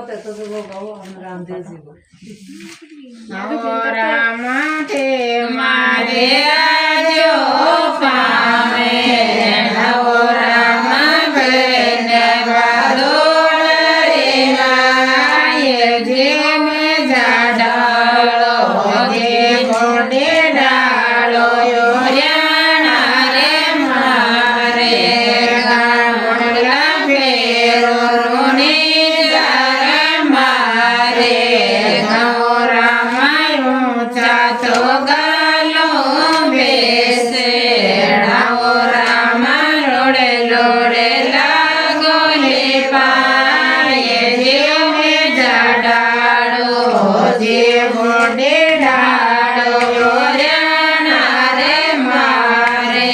तो वो गाओ हम रामदेव जी को राम थे मारे जो पावे नव राम बने बादोड़ रे माये जे में जाडालो जे गोडे डालो योरियाना रे मारे गामोला फेरो रोने जारे मारे तो गालो बेसे रावो रामा लोड़े लोड़े लागो ले पाए जे में जाडालो जे गोडे डालो योरियाना रे मारे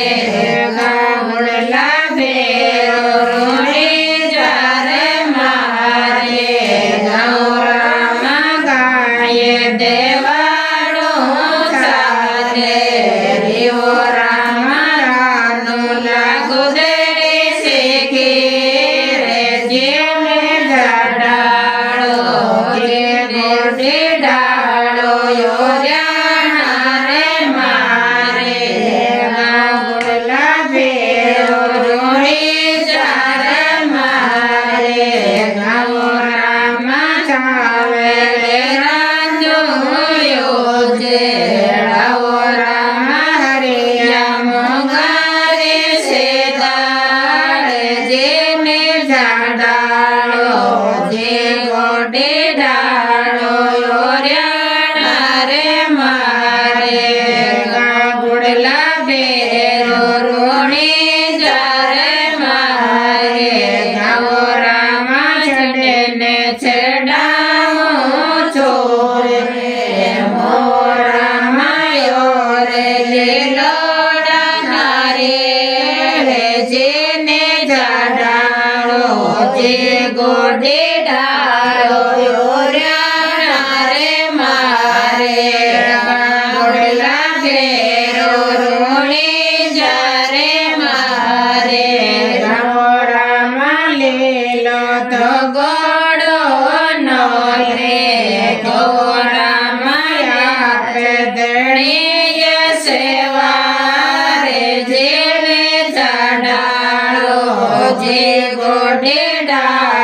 गामुड़ला फेरो रोने जारे मारे गाओ रामा गाये देवा गोडे डालो योरियाना रे मारे गोडला फेरो रोने जारे मारे गाओ रामा ले लो तो गोडो नो रे गो रामा याद दणीय सेवा रे जे में जाडालो जे गोडे डालो